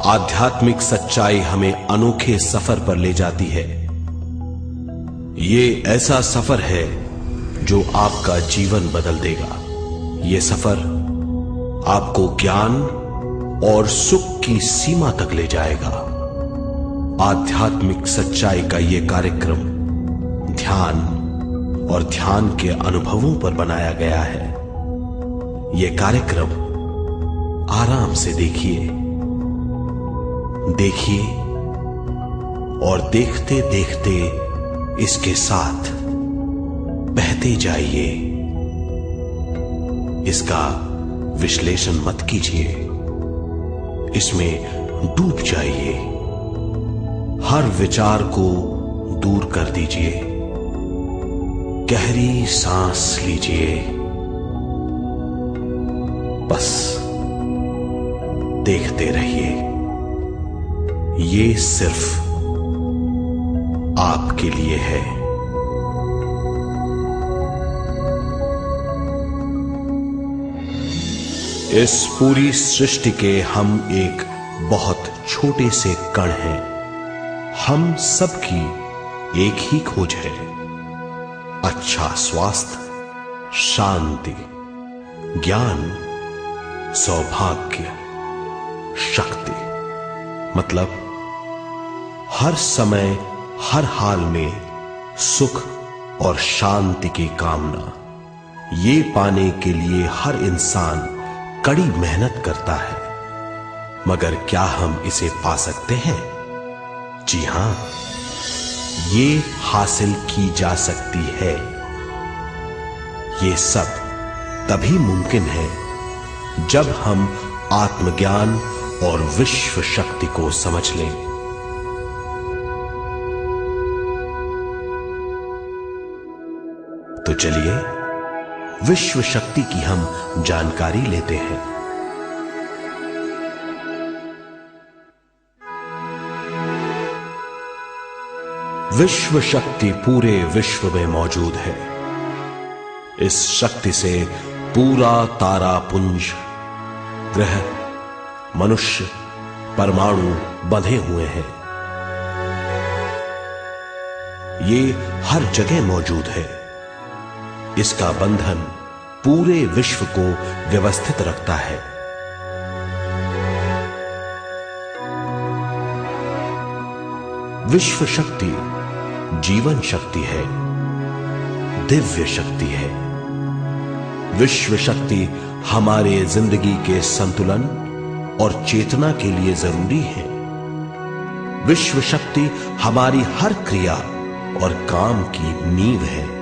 आध्यात्मिक सच्चाई हमें अनोखे सफर पर ले जाती है। ये ऐसा सफर है जो आपका जीवन बदल देगा। ये सफर आपको ज्ञान और सुख की सीमा तक ले जाएगा। आध्यात्मिक सच्चाई का ये कार्यक्रम ध्यान और ध्यान के अनुभवों पर बनाया गया है। ये कार्यक्रम आराम से देखिए और देखते देखते इसके साथ बहते जाइए। इसका विश्लेषण मत कीजिए, इसमें डूब जाइए। हर विचार को दूर कर दीजिए। गहरी सांस लीजिए। बस देखते रहिए। ये सिर्फ आपके लिए है। इस पूरी सृष्टि के हम एक बहुत छोटे से कण हैं। हम सबकी एक ही खोज है, अच्छा स्वास्थ्य, शांति, ज्ञान, सौभाग्य, शक्ति। मतलब हर समय हर हाल में सुख और शांति की कामना। ये पाने के लिए हर इंसान कड़ी मेहनत करता है, मगर क्या हम इसे पा सकते हैं? जी हां, ये हासिल की जा सकती है। ये सब तभी मुमकिन है जब हम आत्मज्ञान और विश्व शक्ति को समझ लें। तो चलिए विश्व शक्ति की हम जानकारी लेते हैं। विश्व शक्ति पूरे विश्व में मौजूद है। इस शक्ति से पूरा तारापुंज, ग्रह, मनुष्य, परमाणु बंधे हुए हैं। ये हर जगह मौजूद है। इसका बंधन पूरे विश्व को व्यवस्थित रखता है। विश्व शक्ति जीवन शक्ति है, दिव्य शक्ति है। विश्व शक्ति हमारे जिंदगी के संतुलन और चेतना के लिए जरूरी है। विश्व शक्ति हमारी हर क्रिया और काम की नींव है।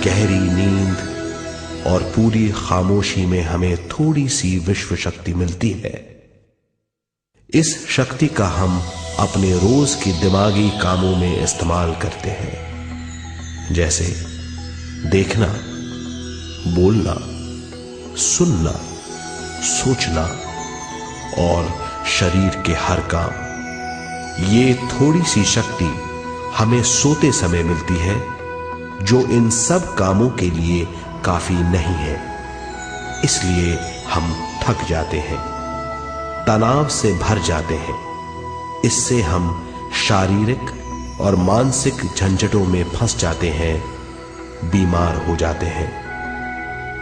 गहरी नींद और पूरी खामोशी में हमें थोड़ी सी विश्व शक्ति मिलती है। इस शक्ति का हम अपने रोज के दिमागी कामों में इस्तेमाल करते हैं, जैसे देखना, बोलना, सुनना, सोचना और शरीर के हर काम। ये थोड़ी सी शक्ति हमें सोते समय मिलती है, जो इन सब कामों के लिए काफी नहीं है। इसलिए हम थक जाते हैं, तनाव से भर जाते हैं। इससे हम शारीरिक और मानसिक झंझटों में फंस जाते हैं, बीमार हो जाते हैं।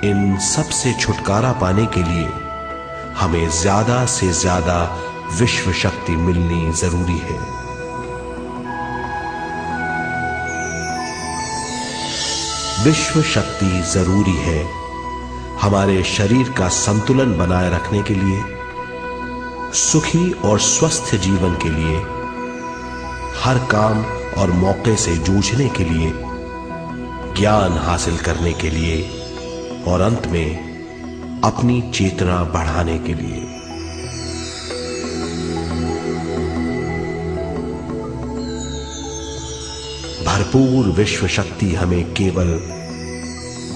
इन सब से छुटकारा पाने के लिए हमें ज्यादा से ज्यादा विश्व शक्ति मिलनी जरूरी है। विश्व शक्ति जरूरी है हमारे शरीर का संतुलन बनाए रखने के लिए, सुखी और स्वस्थ जीवन के लिए, हर काम और मौके से जूझने के लिए, ज्ञान हासिल करने के लिए और अंत में अपनी चेतना बढ़ाने के लिए। भरपूर विश्व शक्ति हमें केवल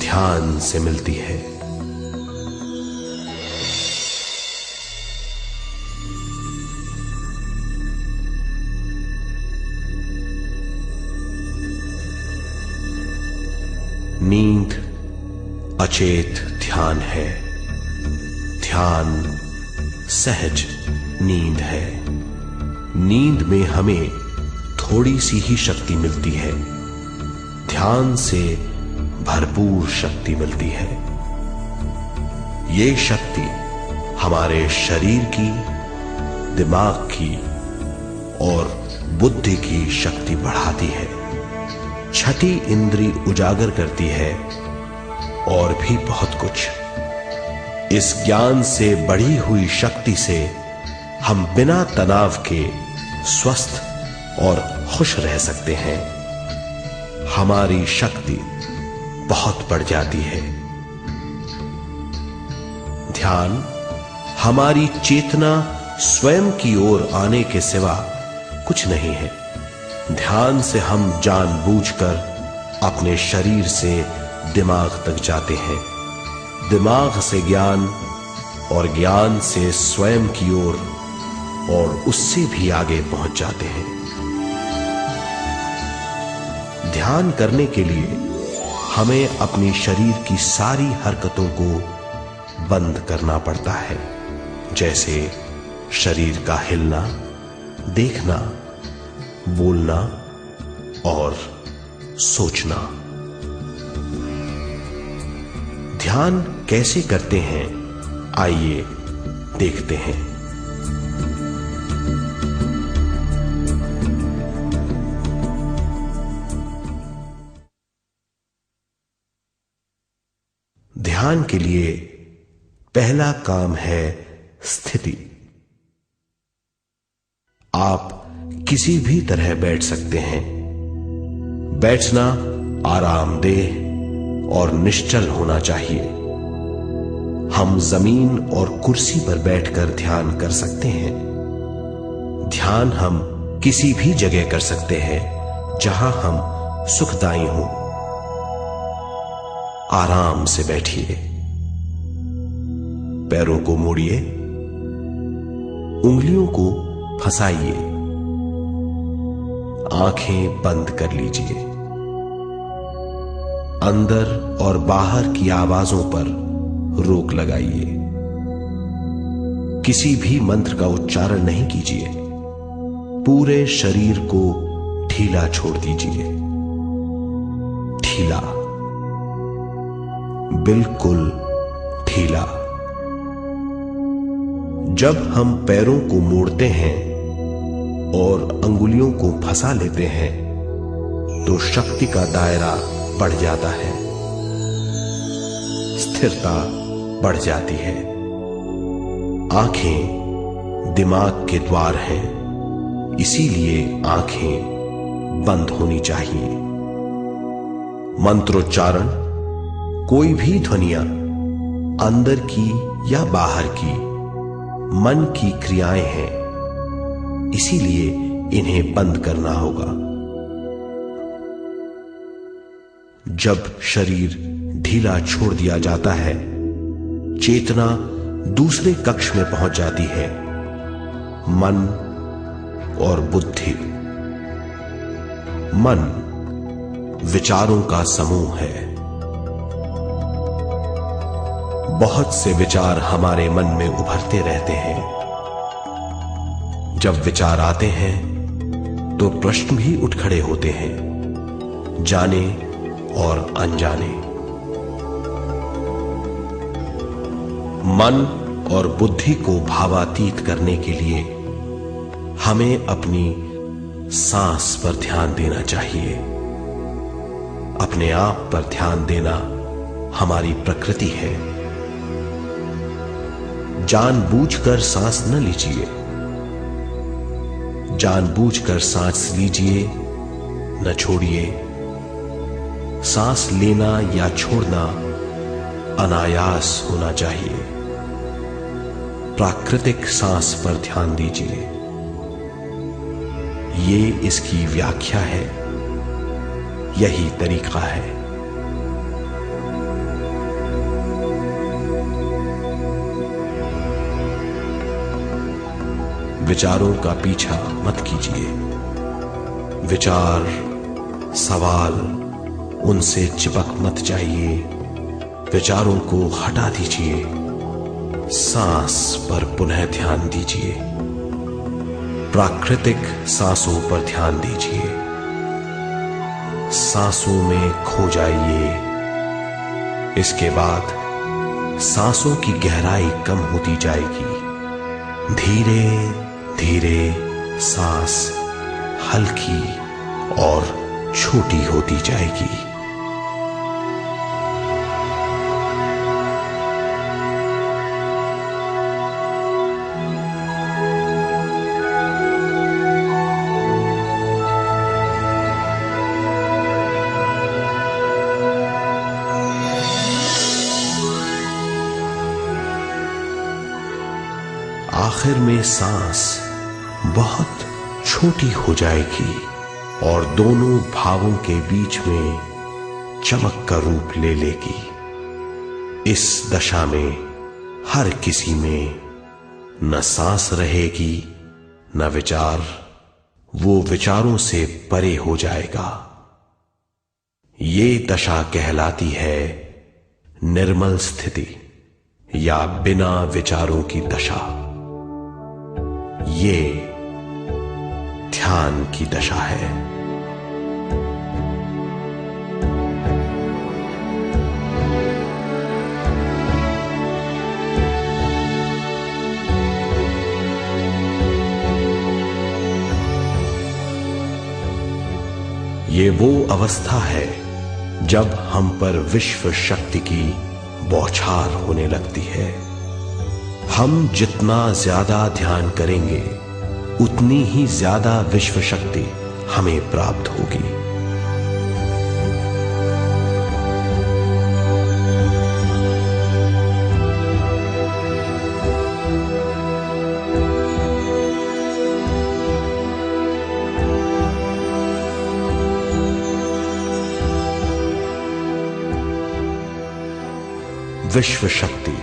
ध्यान से मिलती है। नींद अचेत ध्यान है, ध्यान सहज नींद है। नींद में हमें थोड़ी सी ही शक्ति मिलती है, ध्यान से भरपूर शक्ति मिलती है। ये शक्ति हमारे शरीर की, दिमाग की और बुद्धि की शक्ति बढ़ाती है, छठी इंद्री उजागर करती है और भी बहुत कुछ। इस ज्ञान से बढ़ी हुई शक्ति से हम बिना तनाव के स्वस्थ और खुश रह सकते हैं। हमारी शक्ति बहुत बढ़ जाती है। ध्यान हमारी चेतना स्वयं की ओर आने के सिवा कुछ नहीं है। ध्यान से हम जानबूझकर अपने शरीर से दिमाग तक जाते हैं, दिमाग से ज्ञान और ज्ञान से स्वयं की ओर और उससे भी आगे पहुंच जाते हैं। ध्यान करने के लिए हमें अपनी शरीर की सारी हरकतों को बंद करना पड़ता है, जैसे शरीर का हिलना, देखना, बोलना और सोचना। ध्यान कैसे करते हैं, आइए देखते हैं। ध्यान के लिए पहला काम है स्थिति। आप किसी भी तरह बैठ सकते हैं। बैठना आरामदेह और निश्चल होना चाहिए। हम जमीन और कुर्सी पर बैठकर ध्यान कर सकते हैं। ध्यान हम किसी भी जगह कर सकते हैं जहां हम सुखदायी हों। आराम से बैठिए, पैरों को मोड़िए, उंगलियों को फंसाइए, आंखें बंद कर लीजिए। अंदर और बाहर की आवाजों पर रोक लगाइए। किसी भी मंत्र का उच्चारण नहीं कीजिए। पूरे शरीर को ढीला छोड़ दीजिए। ढीला, बिल्कुल ढीला। जब हम पैरों को मोड़ते हैं और अंगुलियों को फंसा लेते हैं तो शक्ति का दायरा बढ़ जाता है, स्थिरता बढ़ जाती है। आंखें दिमाग के द्वार हैं, इसीलिए आंखें बंद होनी चाहिए। मंत्रोच्चारण, कोई भी ध्वनियां अंदर की या बाहर की मन की क्रियाएं हैं, इसीलिए इन्हें बंद करना होगा। जब शरीर ढीला छोड़ दिया जाता है, चेतना दूसरे कक्ष में पहुंच जाती है। मन और बुद्धि। मन विचारों का समूह है। बहुत से विचार हमारे मन में उभरते रहते हैं। जब विचार आते हैं तो प्रश्न भी उठ खड़े होते हैं, जाने और अनजाने। मन और बुद्धि को भावातीत करने के लिए हमें अपनी सांस पर ध्यान देना चाहिए। अपने आप पर ध्यान देना हमारी प्रकृति है। जानबूझकर सांस न लीजिए। जानबूझकर सांस लीजिए, न छोड़िए। सांस लेना या छोड़ना अनायास होना चाहिए। प्राकृतिक सांस पर ध्यान दीजिए। ये इसकी व्याख्या है, यही तरीका है। विचारों का पीछा मत कीजिए। विचार, सवाल उनसे चिपक मत जाइए, विचारों को हटा दीजिए, सांस पर पुनः ध्यान दीजिए, प्राकृतिक सांसों पर ध्यान दीजिए, सांसों में खो जाइए। इसके बाद सांसों की गहराई कम होती जाएगी, धीरे धीरे सांस हल्की और छोटी होती जाएगी। आखिर में सांस बहुत छोटी हो जाएगी और दोनों भावों के बीच में चमक का रूप ले लेगी। इस दशा में हर किसी में न सांस रहेगी न विचार, वो विचारों से परे हो जाएगा। ये दशा कहलाती है निर्मल स्थिति या बिना विचारों की दशा। ये ध्यान की दशा है। ये वो अवस्था है जब हम पर विश्व शक्ति की बौछार होने लगती है। हम जितना ज्यादा ध्यान करेंगे उतनी ही ज्यादा विश्व शक्ति हमें प्राप्त होगी। विश्व शक्ति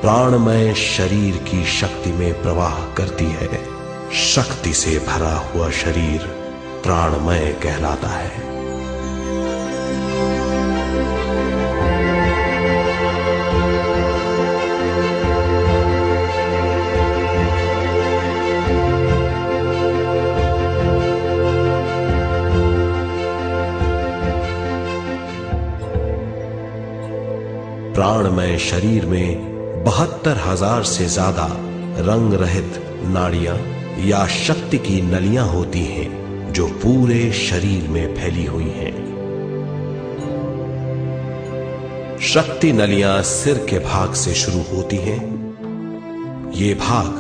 प्राणमय शरीर की शक्ति में प्रवाह करती है। शक्ति से भरा हुआ शरीर प्राणमय कहलाता है। प्राणमय शरीर में 72,000 से ज्यादा रंग रहित नाड़ियां या शक्ति की नलियां होती हैं जो पूरे शरीर में फैली हुई हैं। शक्ति नलियां सिर के भाग से शुरू होती हैं। ये भाग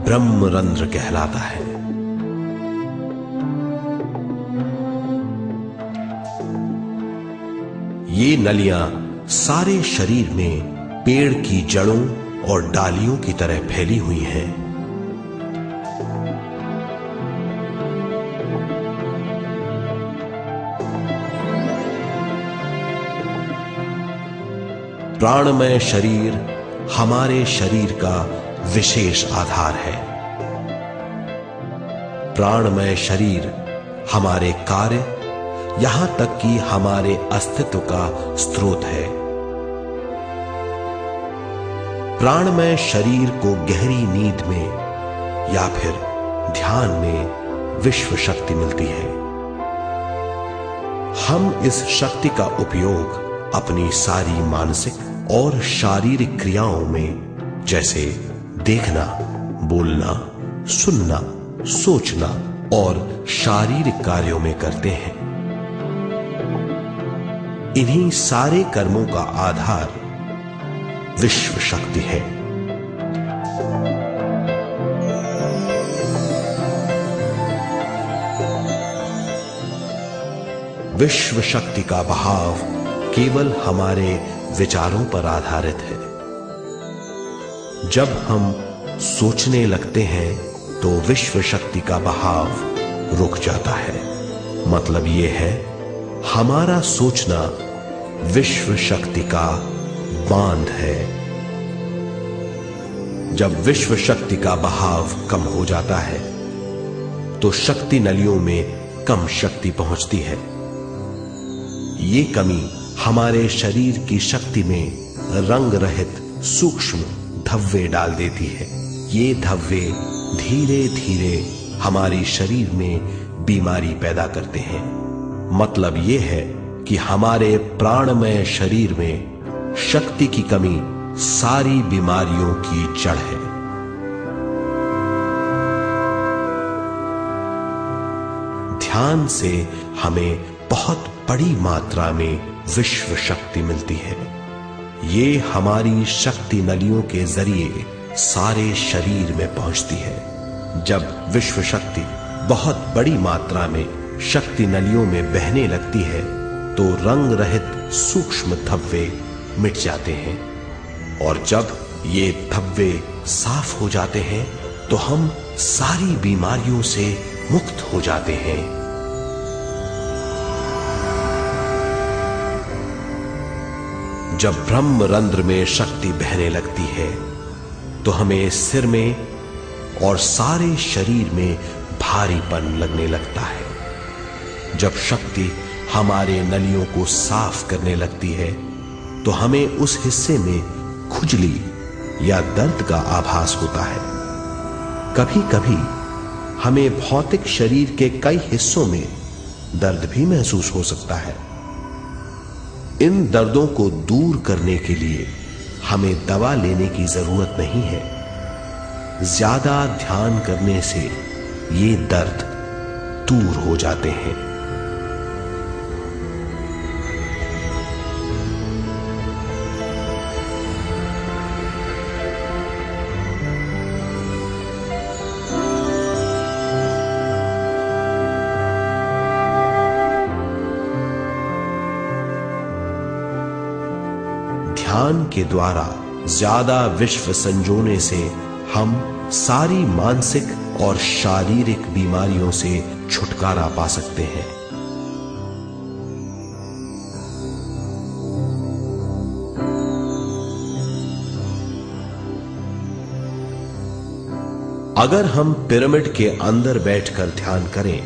ब्रह्मरंध्र कहलाता है। ये नलियां सारे शरीर में पेड़ की जड़ों और डालियों की तरह फैली हुई हैं। प्राणमय शरीर हमारे शरीर का विशेष आधार है। प्राणमय शरीर हमारे कार्य, यहां तक कि हमारे अस्तित्व का स्रोत है। प्राणमय शरीर को गहरी नींद में या फिर ध्यान में विश्व शक्ति मिलती है। हम इस शक्ति का उपयोग अपनी सारी मानसिक और शारीरिक क्रियाओं में, जैसे देखना, बोलना, सुनना, सोचना और शारीरिक कार्यों में करते हैं। इन्हीं सारे कर्मों का आधार विश्व शक्ति है। विश्व शक्ति का बहाव केवल हमारे विचारों पर आधारित है। जब हम सोचने लगते हैं तो विश्व शक्ति का बहाव रुक जाता है। मतलब यह है, हमारा सोचना विश्व शक्ति का बांध है। जब विश्व शक्ति का बहाव कम हो जाता है तो शक्ति नलियों में कम शक्ति पहुंचती है। ये कमी हमारे शरीर की शक्ति में रंग रहित सूक्ष्म धब्बे डाल देती है। ये धब्बे धीरे धीरे हमारे शरीर में बीमारी पैदा करते हैं। मतलब ये है कि हमारे प्राणमय शरीर में शक्ति की कमी सारी बीमारियों की जड़ है। ध्यान से हमें बहुत बड़ी मात्रा में विश्व शक्ति मिलती है। ये हमारी शक्ति नलियों के जरिए सारे शरीर में पहुंचती है। जब विश्व शक्ति बहुत बड़ी मात्रा में शक्ति नलियों में बहने लगती है तो रंग रहित सूक्ष्म धब्बे मिट जाते हैं, और जब ये धब्बे साफ हो जाते हैं तो हम सारी बीमारियों से मुक्त हो जाते हैं। जब ब्रह्म रंध्र में शक्ति बहने लगती है तो हमें सिर में और सारे शरीर में भारीपन लगने लगता है। जब शक्ति हमारे नलियों को साफ करने लगती है तो हमें उस हिस्से में खुजली या दर्द का आभास होता है। कभी कभी हमें भौतिक शरीर के कई हिस्सों में दर्द भी महसूस हो सकता है। इन दर्दों को दूर करने के लिए हमें दवा लेने की जरूरत नहीं है। ज्यादा ध्यान करने से ये दर्द दूर हो जाते हैं। ध्यान के द्वारा ज्यादा विश्व संजोने से हम सारी मानसिक और शारीरिक बीमारियों से छुटकारा पा सकते हैं। अगर हम पिरामिड के अंदर बैठकर ध्यान करें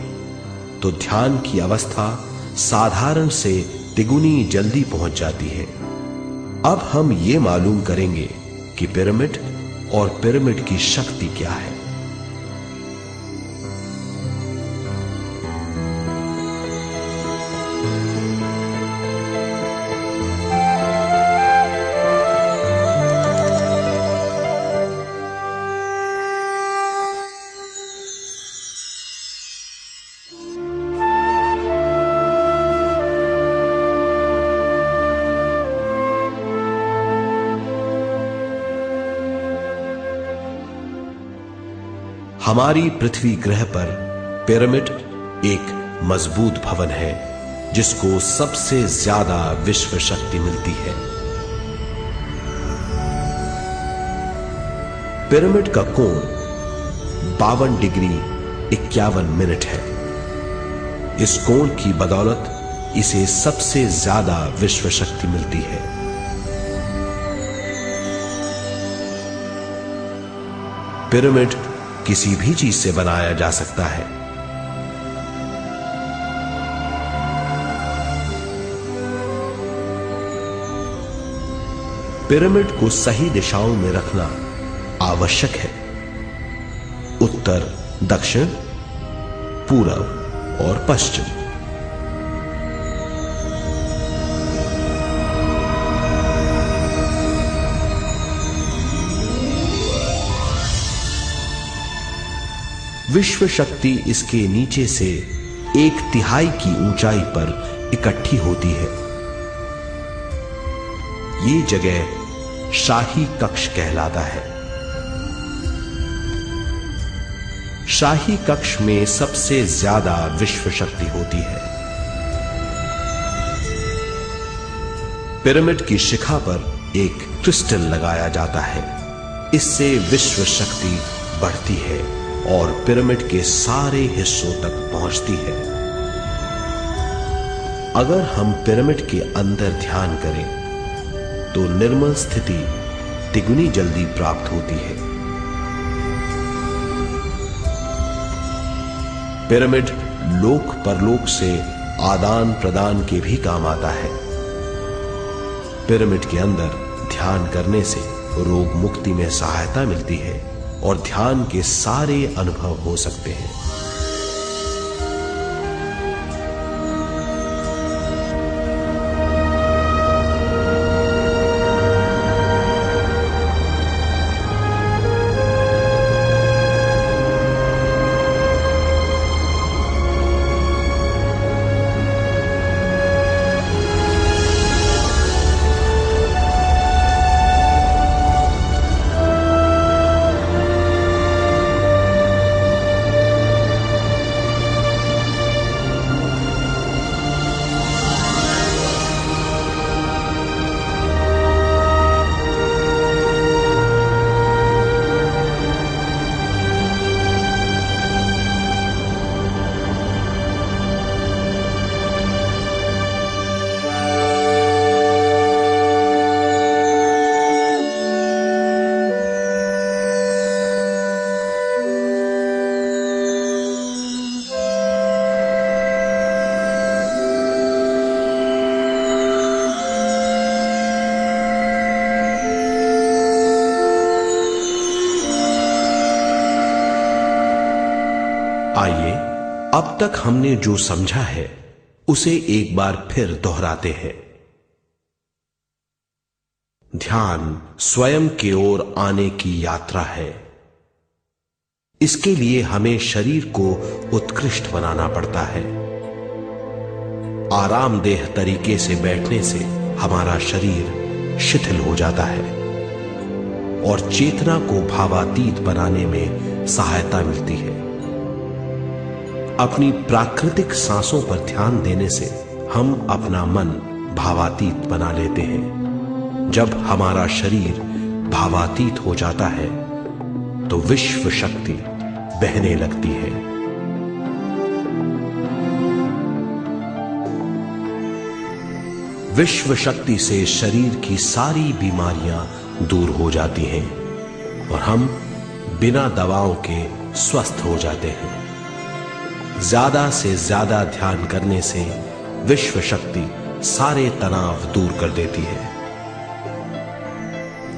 तो ध्यान की अवस्था साधारण से तिगुनी जल्दी पहुंच जाती है। अब हम ये मालूम करेंगे कि पिरामिड और पिरामिड की शक्ति क्या है। हमारी पृथ्वी ग्रह पर पिरामिड एक मजबूत भवन है जिसको सबसे ज्यादा विश्व शक्ति मिलती है। पिरामिड का कोण 52 डिग्री 51 मिनट है। इस कोण की बदौलत इसे सबसे ज्यादा विश्व शक्ति मिलती है। पिरामिड किसी भी चीज से बनाया जा सकता है। पिरामिड को सही दिशाओं में रखना आवश्यक है। उत्तर, दक्षिण, पूरब और पश्चिम। विश्व शक्ति इसके नीचे से 1/3 की ऊंचाई पर इकट्ठी होती है। ये जगह शाही कक्ष कहलाता है। शाही कक्ष में सबसे ज्यादा विश्व शक्ति होती है। पिरामिड की शिखा पर एक क्रिस्टल लगाया जाता है। इससे विश्व शक्ति बढ़ती है और पिरामिड के सारे हिस्सों तक पहुंचती है। अगर हम पिरामिड के अंदर ध्यान करें तो निर्मल स्थिति तिगुनी जल्दी प्राप्त होती है। पिरामिड लोक परलोक से आदान प्रदान के भी काम आता है। पिरामिड के अंदर ध्यान करने से रोग मुक्ति में सहायता मिलती है और ध्यान के सारे अनुभव हो सकते हैं। आइए अब तक हमने जो समझा है उसे एक बार फिर दोहराते हैं। ध्यान स्वयं की ओर आने की यात्रा है। इसके लिए हमें शरीर को उत्कृष्ट बनाना पड़ता है। आरामदेह तरीके से बैठने से हमारा शरीर शिथिल हो जाता है और चेतना को भावातीत बनाने में सहायता मिलती है। अपनी प्राकृतिक सांसों पर ध्यान देने से हम अपना मन भावातीत बना लेते हैं। जब हमारा शरीर भावातीत हो जाता है तो विश्व शक्ति बहने लगती है। विश्व शक्ति से शरीर की सारी बीमारियां दूर हो जाती हैं और हम बिना दवाओं के स्वस्थ हो जाते हैं। ज्यादा से ज्यादा ध्यान करने से विश्व शक्ति सारे तनाव दूर कर देती है।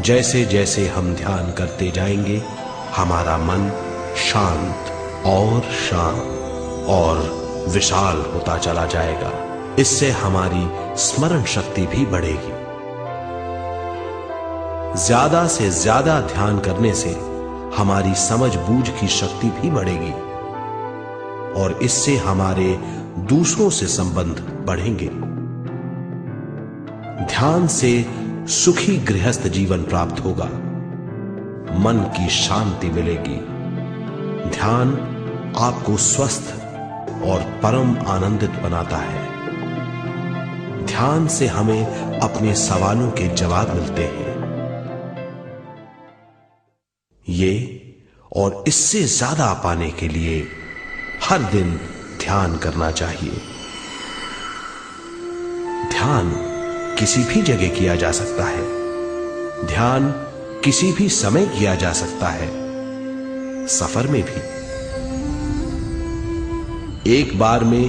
जैसे जैसे हम ध्यान करते जाएंगे हमारा मन शांत और विशाल होता चला जाएगा। इससे हमारी स्मरण शक्ति भी बढ़ेगी। ज्यादा से ज्यादा ध्यान करने से हमारी समझ बूझ की शक्ति भी बढ़ेगी और इससे हमारे दूसरों से संबंध बढ़ेंगे। ध्यान से सुखी गृहस्थ जीवन प्राप्त होगा, मन की शांति मिलेगी। ध्यान आपको स्वस्थ और परम आनंदित बनाता है। ध्यान से हमें अपने सवालों के जवाब मिलते हैं। ये और इससे ज्यादा पाने के लिए हर दिन ध्यान करना चाहिए। ध्यान किसी भी जगह किया जा सकता है। ध्यान किसी भी समय किया जा सकता है, सफर में भी। एक बार में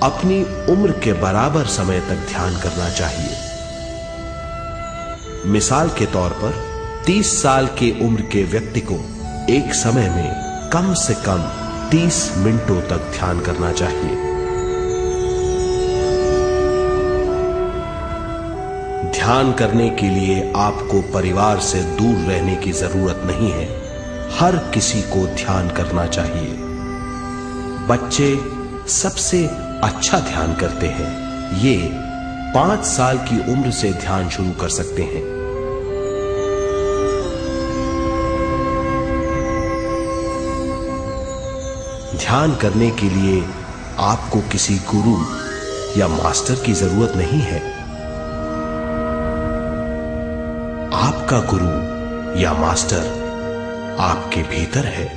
अपनी उम्र के बराबर समय तक ध्यान करना चाहिए। मिसाल के तौर पर 30 साल की उम्र के व्यक्ति को एक समय में कम से कम 30 मिनटों तक ध्यान करना चाहिए। ध्यान करने के लिए आपको परिवार से दूर रहने की जरूरत नहीं है। हर किसी को ध्यान करना चाहिए। बच्चे सबसे अच्छा ध्यान करते हैं। ये 5 साल की उम्र से ध्यान शुरू कर सकते हैं। ध्यान करने के लिए आपको किसी गुरु या मास्टर की जरूरत नहीं है। आपका गुरु या मास्टर आपके भीतर है।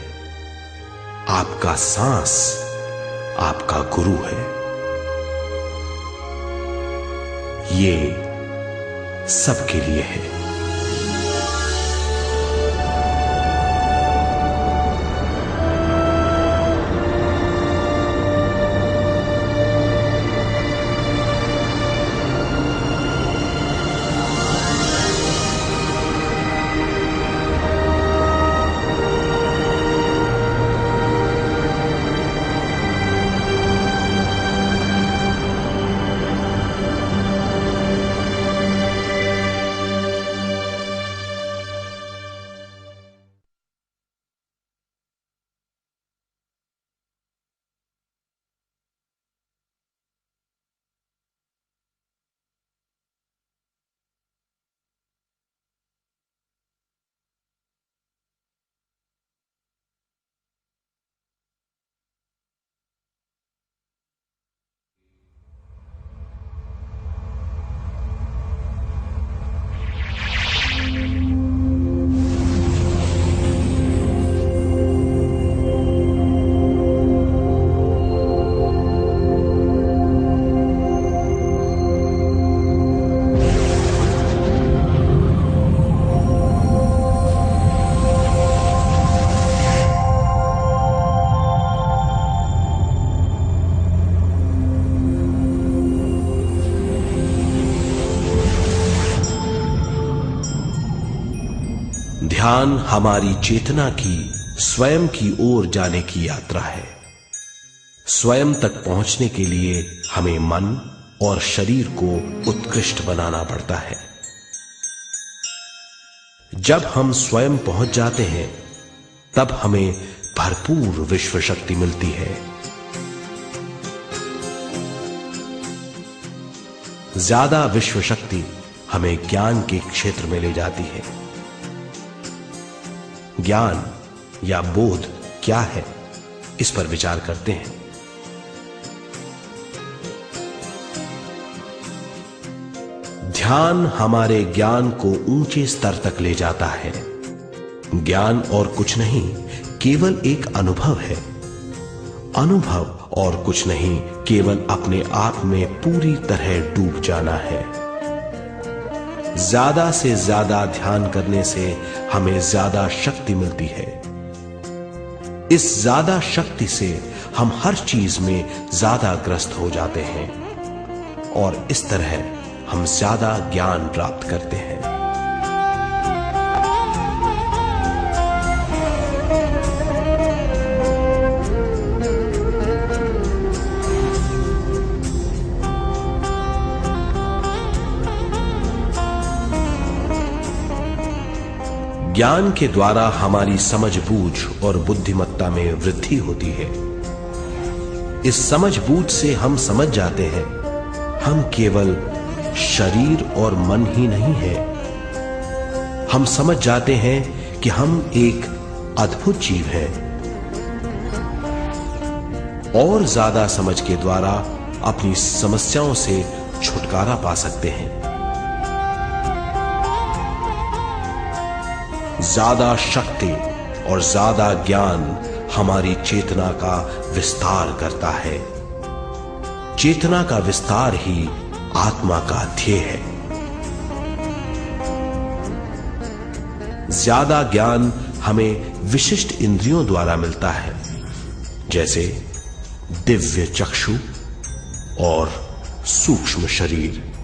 आपका सांस आपका गुरु है। ये सबके लिए है। ध्यान हमारी चेतना की स्वयं की ओर जाने की यात्रा है। स्वयं तक पहुंचने के लिए हमें मन और शरीर को उत्कृष्ट बनाना पड़ता है। जब हम स्वयं पहुंच जाते हैं तब हमें भरपूर विश्व शक्ति मिलती है। ज्यादा विश्व शक्ति हमें ज्ञान के क्षेत्र में ले जाती है। ज्ञान या बोध क्या है, इस पर विचार करते हैं। ध्यान हमारे ज्ञान को ऊंचे स्तर तक ले जाता है। ज्ञान और कुछ नहीं, केवल एक अनुभव है। अनुभव और कुछ नहीं, केवल अपने आप में पूरी तरह डूब जाना है। ज्यादा से ज्यादा ध्यान करने से हमें ज्यादा शक्ति मिलती है। इस ज्यादा शक्ति से हम हर चीज में ज्यादा ग्रस्त हो जाते हैं और इस तरह हम ज्यादा ज्ञान प्राप्त करते हैं। ज्ञान के द्वारा हमारी समझबूझ और बुद्धिमत्ता में वृद्धि होती है। इस समझबूझ से हम समझ जाते हैं हम केवल शरीर और मन ही नहीं है। हम समझ जाते हैं कि हम एक अद्भुत जीव हैं। और ज्यादा समझ के द्वारा अपनी समस्याओं से छुटकारा पा सकते हैं। ज्यादा शक्ति और ज्यादा ज्ञान हमारी चेतना का विस्तार करता है। चेतना का विस्तार ही आत्मा का ध्येय है। ज्यादा ज्ञान हमें विशिष्ट इंद्रियों द्वारा मिलता है, जैसे दिव्य चक्षु और सूक्ष्म शरीर।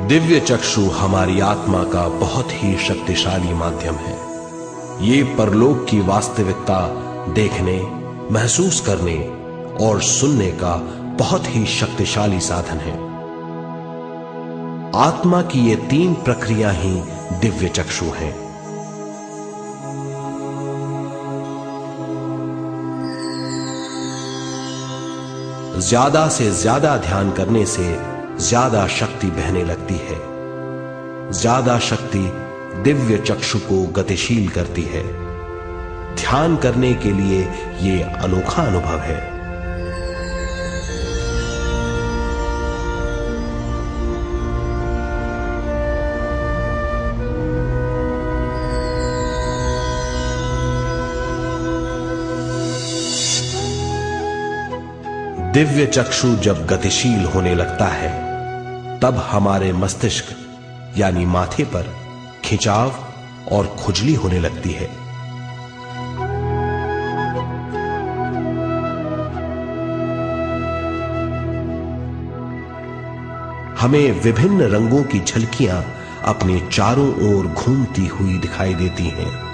दिव्य चक्षु हमारी आत्मा का बहुत ही शक्तिशाली माध्यम है। ये परलोक की वास्तविकता देखने, महसूस करने और सुनने का बहुत ही शक्तिशाली साधन है। आत्मा की ये तीन प्रक्रिया ही दिव्य चक्षु हैं। ज्यादा से ज्यादा ध्यान करने से ज्यादा शक्ति बहने लगती है। ज्यादा शक्ति दिव्य चक्षु को गतिशील करती है। ध्यान करने के लिए यह अनोखा अनुभव है। दिव्य चक्षु जब गतिशील होने लगता है तब हमारे मस्तिष्क यानी माथे पर खिंचाव और खुजली होने लगती है। हमें विभिन्न रंगों की झलकियां अपने चारों ओर घूमती हुई दिखाई देती हैं।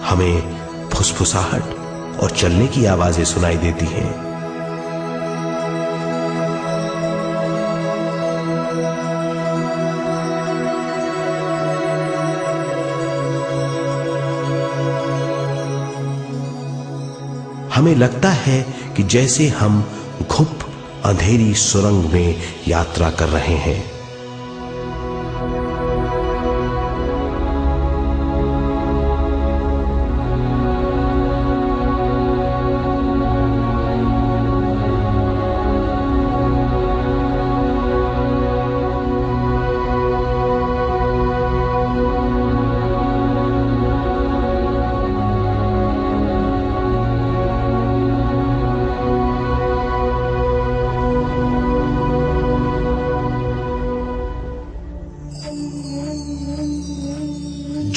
हमें फुसफुसाहट और चलने की आवाजें सुनाई देती हैं। हमें लगता है कि जैसे हम घुप अंधेरी सुरंग में यात्रा कर रहे हैं।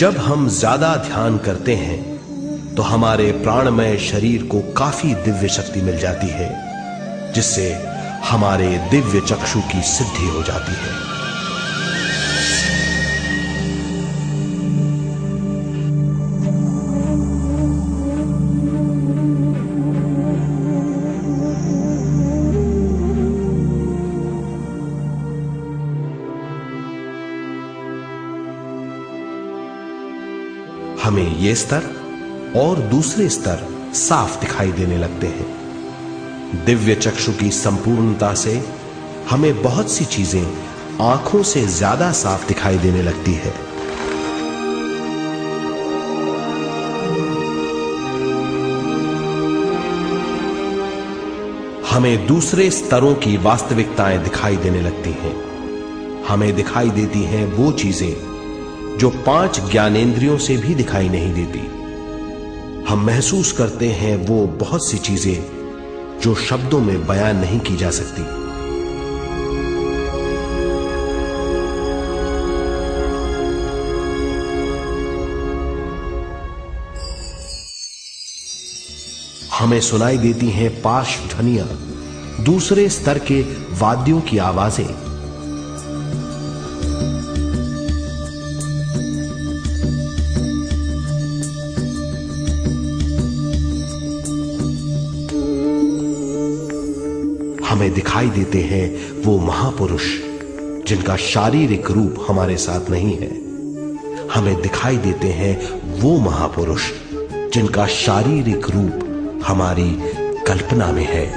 जब हम ज्यादा ध्यान करते हैं तो हमारे प्राणमय शरीर को काफी दिव्य शक्ति मिल जाती है, जिससे हमारे दिव्य चक्षु की सिद्धि हो जाती है। हमें ये स्तर और दूसरे स्तर साफ दिखाई देने लगते हैं। दिव्य चक्षु की संपूर्णता से हमें बहुत सी चीजें आंखों से ज्यादा साफ दिखाई देने लगती है। हमें दूसरे स्तरों की वास्तविकताएं दिखाई देने लगती हैं। हमें दिखाई देती हैं वो चीजें जो 5 ज्ञानेंद्रियों से भी दिखाई नहीं देती। हम महसूस करते हैं वो बहुत सी चीजें जो शब्दों में बयान नहीं की जा सकती। हमें सुनाई देती हैं पार्श्व ध्वनियां, दूसरे स्तर के वाद्यों की आवाजें। हमें दिखाई देते हैं वो महापुरुष जिनका शारीरिक रूप हमारे साथ नहीं है। हमें दिखाई देते हैं वो महापुरुष जिनका शारीरिक रूप हमारी कल्पना में है।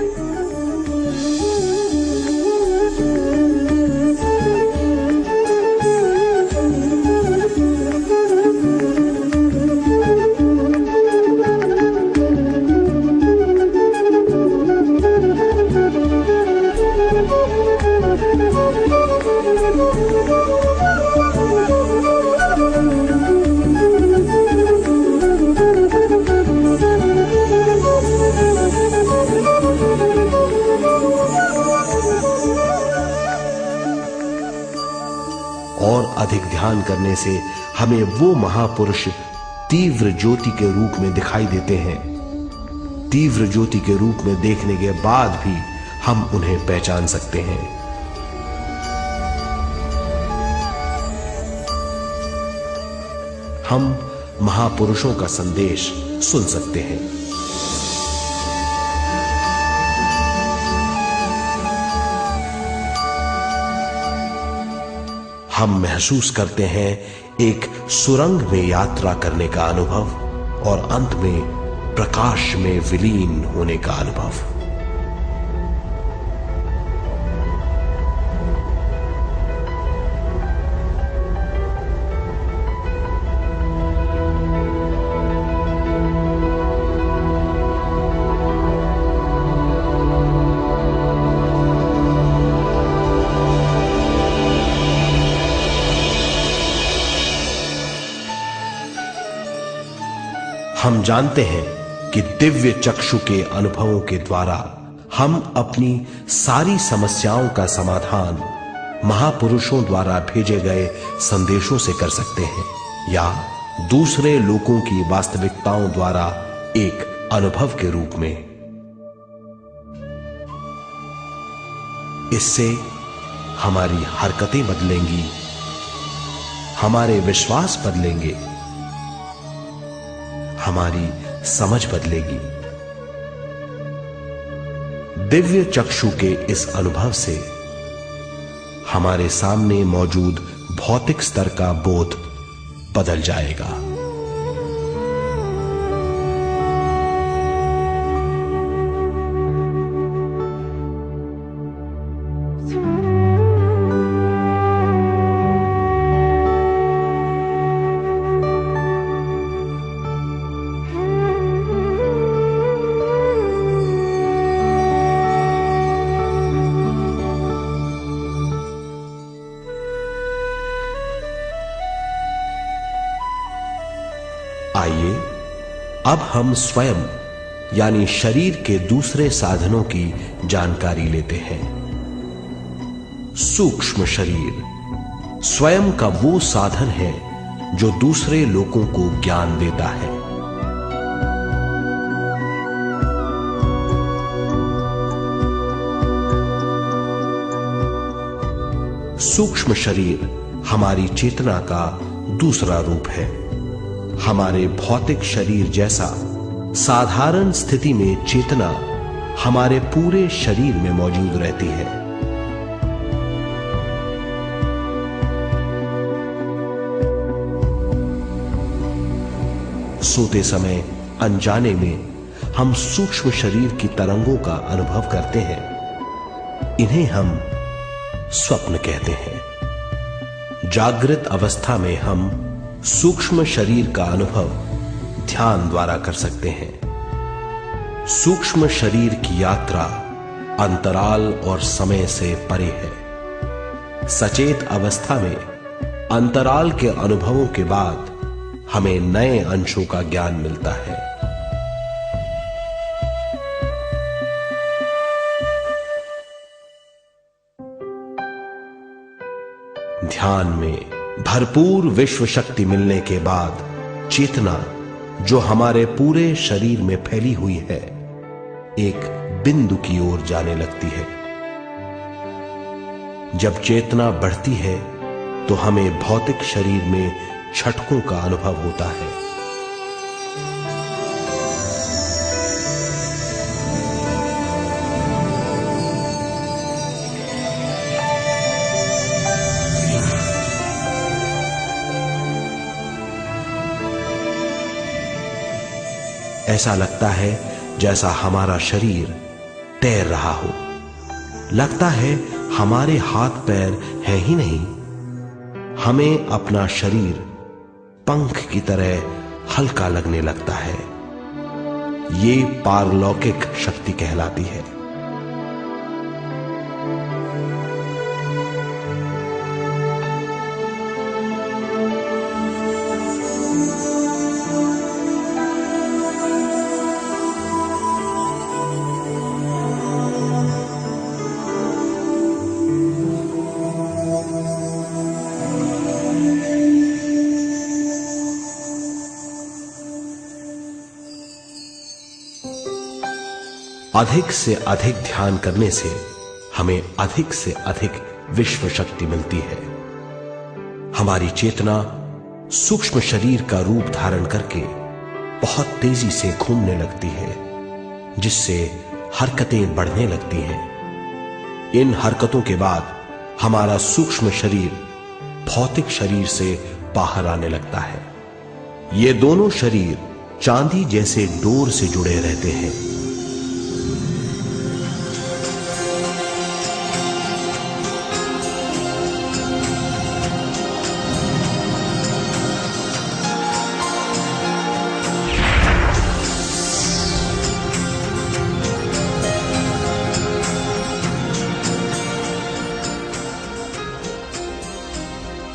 और अधिक ध्यान करने से हमें वो महापुरुष तीव्र ज्योति के रूप में दिखाई देते हैं। तीव्र ज्योति के रूप में देखने के बाद भी हम उन्हें पहचान सकते हैं। हम महापुरुषों का संदेश सुन सकते हैं। हम महसूस करते हैं एक सुरंग में यात्रा करने का अनुभव और अंत में प्रकाश में विलीन होने का अनुभव। हम जानते हैं कि दिव्य चक्षु के अनुभवों के द्वारा हम अपनी सारी समस्याओं का समाधान महापुरुषों द्वारा भेजे गए संदेशों से कर सकते हैं, या दूसरे लोगों की वास्तविकताओं द्वारा एक अनुभव के रूप में। इससे हमारी हरकतें बदलेंगी, हमारे विश्वास बदलेंगे, हमारी समझ बदलेगी। दिव्य चक्षु के इस अनुभव से हमारे सामने मौजूद भौतिक स्तर का बोध बदल जाएगा। आइए अब हम स्वयं यानी शरीर के दूसरे साधनों की जानकारी लेते हैं। सूक्ष्म शरीर स्वयं का वो साधन है जो दूसरे लोगों को ज्ञान देता है। सूक्ष्म शरीर हमारी चेतना का दूसरा रूप है। हमारे भौतिक शरीर जैसा साधारण स्थिति में चेतना हमारे पूरे शरीर में मौजूद रहती है। सोते समय अनजाने में हम सूक्ष्म शरीर की तरंगों का अनुभव करते हैं। इन्हें हम स्वप्न कहते हैं। जागृत अवस्था में हम सूक्ष्म शरीर का अनुभव ध्यान द्वारा कर सकते हैं। सूक्ष्म शरीर की यात्रा अंतराल और समय से परे है। सचेत अवस्था में अंतराल के अनुभवों के बाद हमें नए अंशों का ज्ञान मिलता है। ध्यान में भरपूर विश्व शक्ति मिलने के बाद चेतना जो हमारे पूरे शरीर में फैली हुई है, एक बिंदु की ओर जाने लगती है। जब चेतना बढ़ती है तो हमें भौतिक शरीर में झटकों का अनुभव होता है। ऐसा लगता है जैसा हमारा शरीर तैर रहा हो। लगता है हमारे हाथ पैर हैं ही नहीं। हमें अपना शरीर पंख की तरह हल्का लगने लगता है। ये पारलौकिक शक्ति कहलाती है। अधिक से अधिक ध्यान करने से हमें अधिक से अधिक विश्व शक्ति मिलती है। हमारी चेतना सूक्ष्म शरीर का रूप धारण करके बहुत तेजी से घूमने लगती है, जिससे हरकतें बढ़ने लगती हैं। इन हरकतों के बाद हमारा सूक्ष्म शरीर भौतिक शरीर से बाहर आने लगता है। ये दोनों शरीर चांदी जैसे डोर से जुड़े रहते हैं।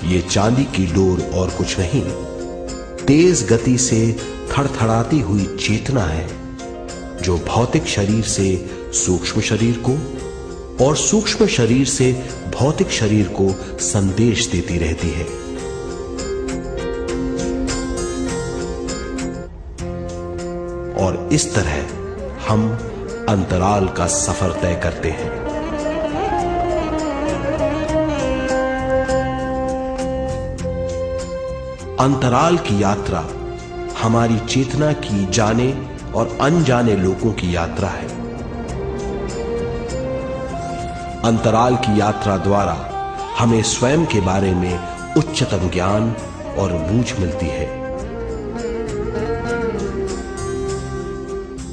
ये चांदी की डोर और कुछ नहीं, तेज गति से थड़थड़ाती हुई चेतना है, जो भौतिक शरीर से सूक्ष्म शरीर को और सूक्ष्म शरीर से भौतिक शरीर को संदेश देती रहती है। और इस तरह हम अंतराल का सफर तय करते हैं। अंतराल की यात्रा हमारी चेतना की जाने और अनजाने लोगों की यात्रा है। अंतराल की यात्रा द्वारा हमें स्वयं के बारे में उच्चतम ज्ञान और बूझ मिलती है।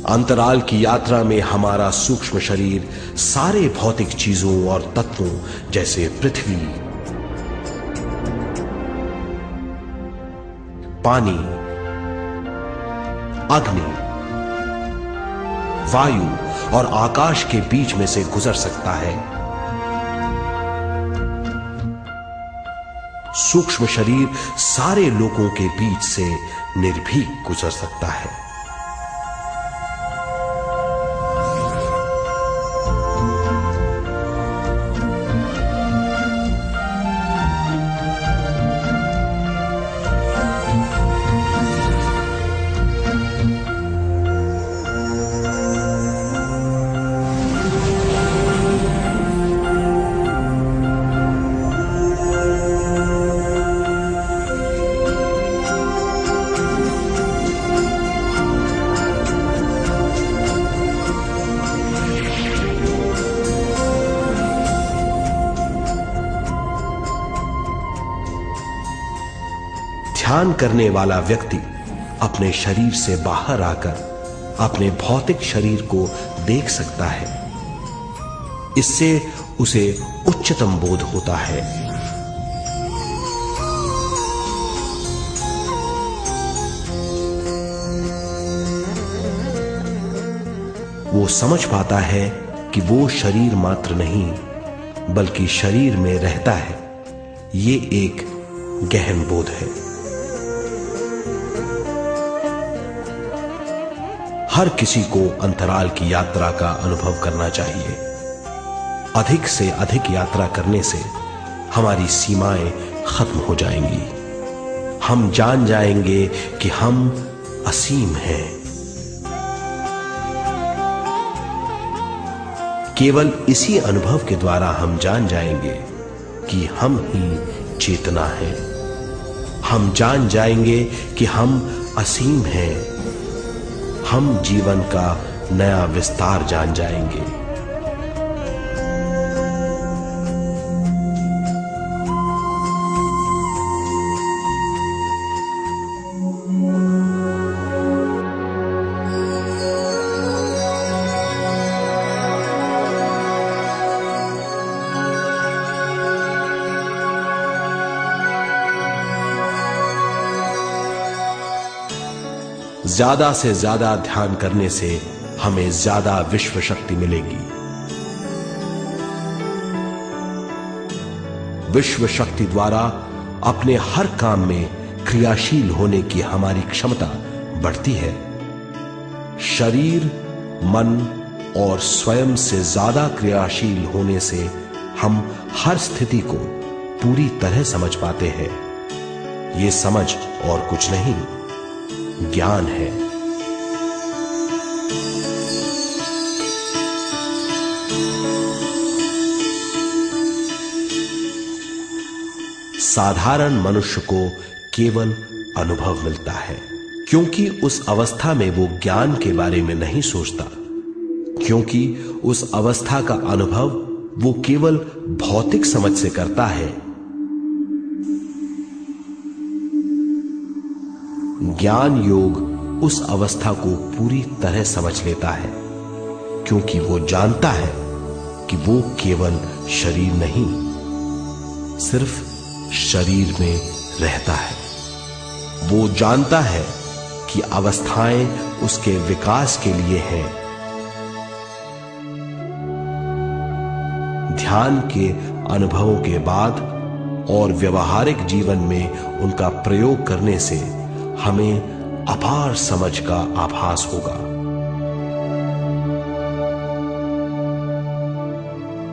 अंतराल की यात्रा में हमारा सूक्ष्म शरीर सारे भौतिक चीजों और तत्वों जैसे पृथ्वी, पानी, अग्नि, वायु और आकाश के बीच में से गुजर सकता है। सूक्ष्म शरीर सारे लोगों के बीच से निर्भीक गुजर सकता है। ध्यान करने वाला व्यक्ति अपने शरीर से बाहर आकर अपने भौतिक शरीर को देख सकता है। इससे उसे उच्चतम बोध होता है। वो समझ पाता है कि वो शरीर मात्र नहीं बल्कि शरीर में रहता है। ये एक गहन बोध है। हर किसी को अंतराल की यात्रा का अनुभव करना चाहिए। अधिक से अधिक यात्रा करने से हमारी सीमाएं खत्म हो जाएंगी। हम जान जाएंगे कि हम असीम हैं। केवल इसी अनुभव के द्वारा हम जान जाएंगे कि हम ही चेतना है। हम जान जाएंगे कि हम असीम हैं। हम जीवन का नया विस्तार जान जाएंगे। ज्यादा से ज्यादा ध्यान करने से हमें ज्यादा विश्व शक्ति मिलेगी। विश्व शक्ति द्वारा अपने हर काम में क्रियाशील होने की हमारी क्षमता बढ़ती है। शरीर, मन और स्वयं से ज्यादा क्रियाशील होने से हम हर स्थिति को पूरी तरह समझ पाते हैं। ये समझ और कुछ नहीं, ज्ञान है। साधारण मनुष्य को केवल अनुभव मिलता है, क्योंकि उस अवस्था में वो ज्ञान के बारे में नहीं सोचता, क्योंकि उस अवस्था का अनुभव वो केवल भौतिक समझ से करता है। ज्ञान योग उस अवस्था को पूरी तरह समझ लेता है, क्योंकि वो जानता है कि वो केवल शरीर नहीं, सिर्फ शरीर में रहता है। वो जानता है कि अवस्थाएं उसके विकास के लिए हैं। ध्यान के अनुभवों के बाद और व्यवहारिक जीवन में उनका प्रयोग करने से हमें अपार समझ का आभास होगा।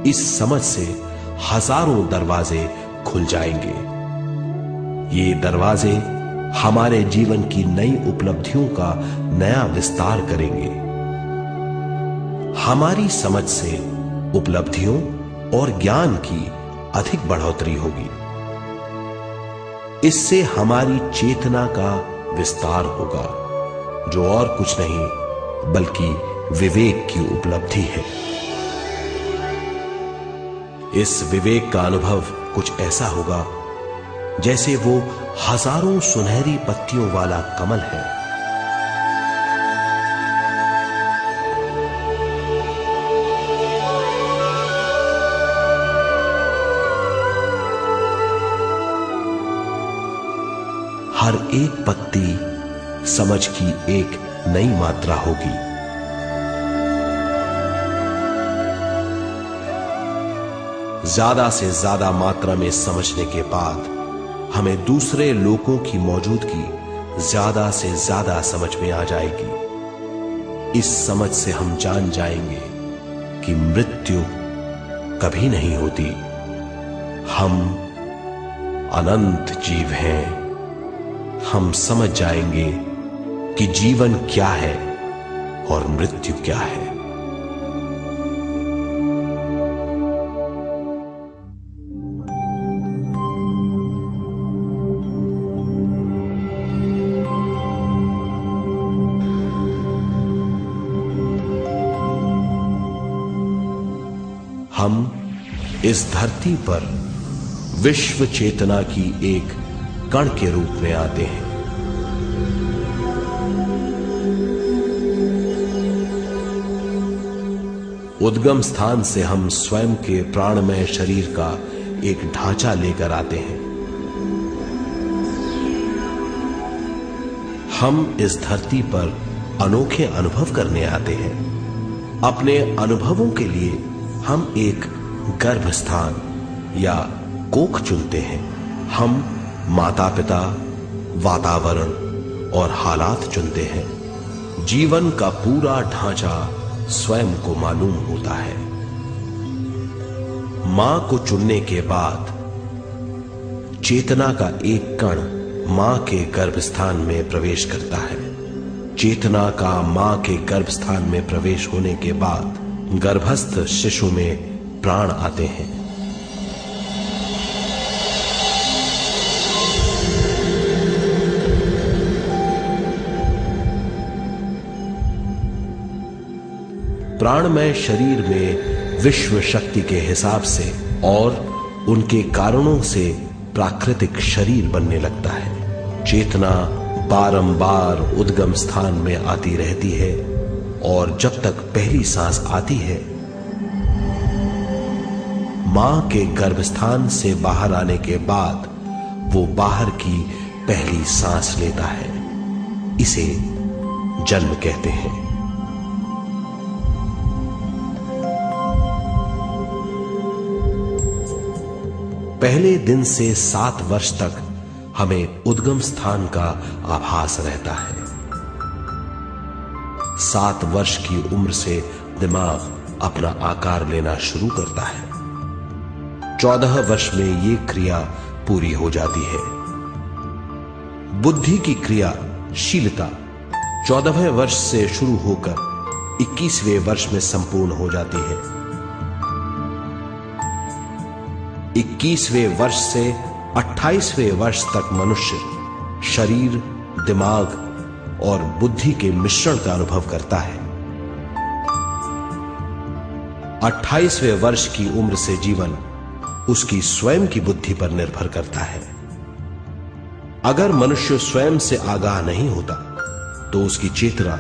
इस समझ से हजारों दरवाजे खुल जाएंगे। ये दरवाजे हमारे जीवन की नई उपलब्धियों का नया विस्तार करेंगे। हमारी समझ से उपलब्धियों और ज्ञान की अधिक बढ़ोतरी होगी। इससे हमारी चेतना का विस्तार होगा, जो और कुछ नहीं बल्कि विवेक की उपलब्धि है। इस विवेक का अनुभव कुछ ऐसा होगा जैसे वो हजारों सुनहरी पत्तियों वाला कमल है। हर एक पत्ती समझ की एक नई मात्रा होगी। ज्यादा से ज्यादा मात्रा में समझने के बाद हमें दूसरे लोगों की मौजूदगी ज्यादा से ज्यादा समझ में आ जाएगी। इस समझ से हम जान जाएंगे कि मृत्यु कभी नहीं होती। हम अनंत जीव हैं। हम समझ जाएंगे कि जीवन क्या है और मृत्यु क्या है। हम इस धरती पर विश्व चेतना की एक कण के रूप में आते हैं। उद्गम स्थान से हम स्वयं के प्राणमय शरीर का एक ढांचा लेकर आते हैं। हम इस धरती पर अनोखे अनुभव करने आते हैं। अपने अनुभवों के लिए हम एक गर्भ स्थान या कोख चुनते हैं। हम माता पिता, वातावरण और हालात चुनते हैं। जीवन का पूरा ढांचा स्वयं को मालूम होता है। मां को चुनने के बाद चेतना का एक कण मां के गर्भस्थान में प्रवेश करता है। चेतना का मां के गर्भस्थान में प्रवेश होने के बाद गर्भस्थ शिशु में प्राण आते हैं। प्राणमय शरीर में विश्व शक्ति के हिसाब से और उनके कारणों से प्राकृतिक शरीर बनने लगता है। चेतना बारंबार उद्गम स्थान में आती रहती है और जब तक पहली सांस आती है, मां के गर्भस्थान से बाहर आने के बाद वो बाहर की पहली सांस लेता है। इसे जन्म कहते हैं। पहले दिन से 7 वर्ष तक हमें उद्गम स्थान का आभास रहता है। 7 वर्ष की उम्र से दिमाग अपना आकार लेना शुरू करता है। 14 वर्ष में ये क्रिया पूरी हो जाती है। बुद्धि की क्रियाशीलता 14वें वर्ष से शुरू होकर 21वें वर्ष में संपूर्ण हो जाती है। 21वें वर्ष से 28वें वर्ष तक मनुष्य शरीर, दिमाग और बुद्धि के मिश्रण का अनुभव करता है। 28वें वर्ष की उम्र से जीवन उसकी स्वयं की बुद्धि पर निर्भर करता है। अगर मनुष्य स्वयं से आगाह नहीं होता तो उसकी चेतना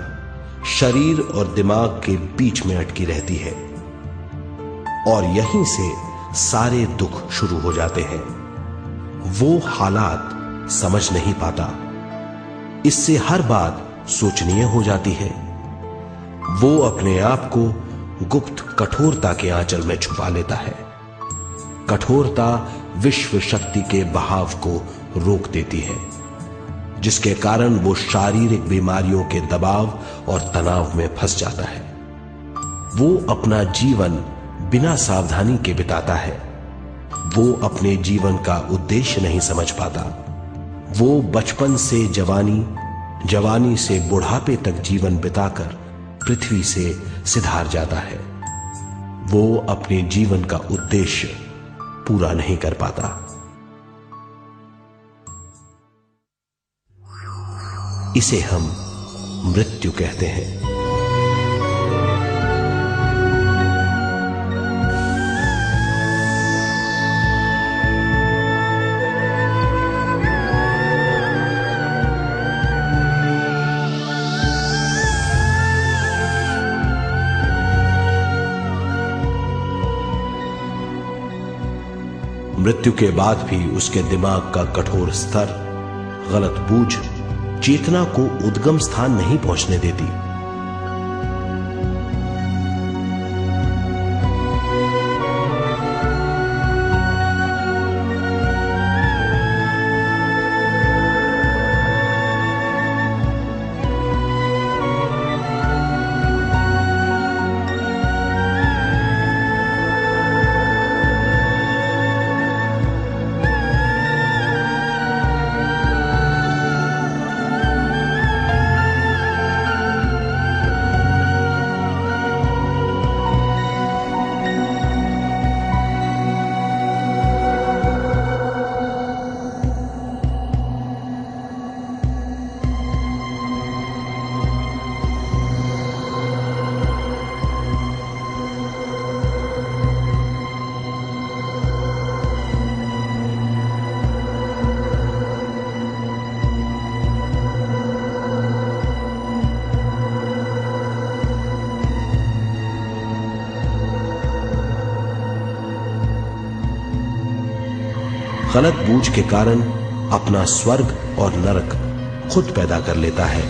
शरीर और दिमाग के बीच में अटकी रहती है और यहीं से सारे दुख शुरू हो जाते हैं। वो हालात समझ नहीं पाता, इससे हर बात सोचनीय हो जाती है। वो अपने आप को गुप्त कठोरता के आंचल में छुपा लेता है। कठोरता विश्व शक्ति के बहाव को रोक देती है, जिसके कारण वो शारीरिक बीमारियों के दबाव और तनाव में फंस जाता है। वो अपना जीवन बिना सावधानी के बिताता है। वो अपने जीवन का उद्देश्य नहीं समझ पाता। वो बचपन से जवानी, जवानी से बुढ़ापे तक जीवन बिताकर पृथ्वी से सिधार जाता है। वो अपने जीवन का उद्देश्य पूरा नहीं कर पाता। इसे हम मृत्यु कहते हैं। मृत्यु के बाद भी उसके दिमाग का कठोर स्तर, गलत बूझ चेतना को उद्गम स्थान नहीं पहुंचने देती। गलत बूझ के कारण अपना स्वर्ग और नरक खुद पैदा कर लेता है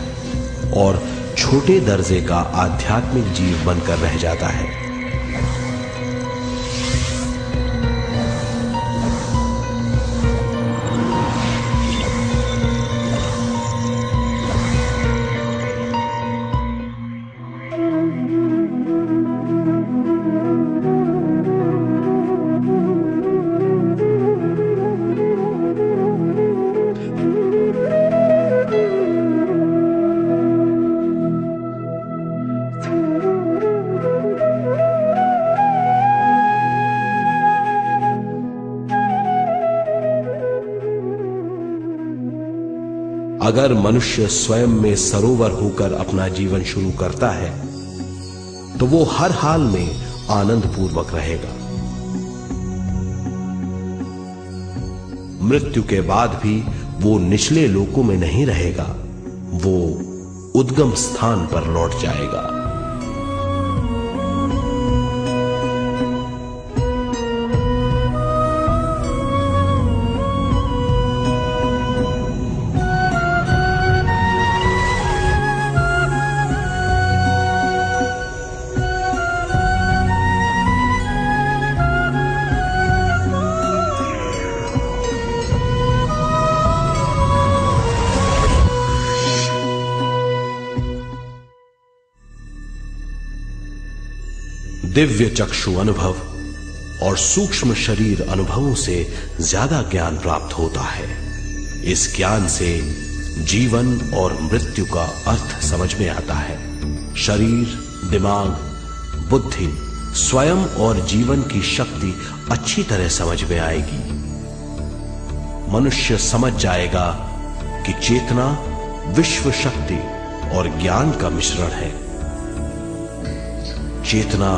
और छोटे दर्जे का आध्यात्मिक जीव बनकर रह जाता है। अगर मनुष्य स्वयं में सरोवर होकर अपना जीवन शुरू करता है तो वो हर हाल में आनंद पूर्वक रहेगा। मृत्यु के बाद भी वो निचले लोकों में नहीं रहेगा, वो उद्गम स्थान पर लौट जाएगा। दिव्य चक्षु अनुभव और सूक्ष्म शरीर अनुभवों से ज्यादा ज्ञान प्राप्त होता है। इस ज्ञान से जीवन और मृत्यु का अर्थ समझ में आता है। शरीर, दिमाग, बुद्धि, स्वयं और जीवन की शक्ति अच्छी तरह समझ में आएगी। मनुष्य समझ जाएगा कि चेतना विश्व शक्ति और ज्ञान का मिश्रण है। चेतना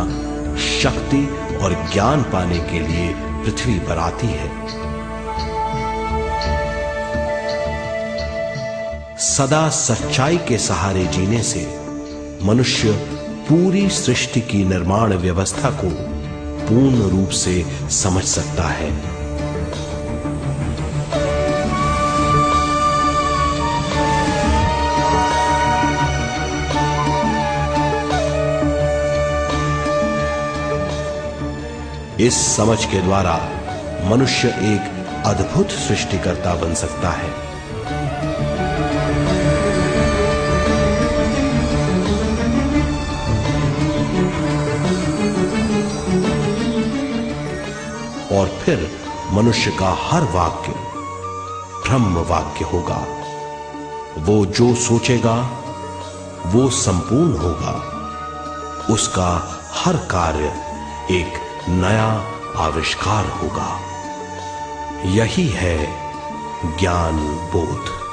शक्ति और ज्ञान पाने के लिए पृथ्वी पर आती है। सदा सच्चाई के सहारे जीने से मनुष्य पूरी सृष्टि की निर्माण व्यवस्था को पूर्ण रूप से समझ सकता है। इस समझ के द्वारा मनुष्य एक अद्भुत सृष्टिकर्ता बन सकता है। और फिर मनुष्य का हर वाक्य ब्रह्म वाक्य होगा। वो जो सोचेगा वो संपूर्ण होगा। उसका हर कार्य एक नया आविष्कार होगा। यही है ज्ञान बोध।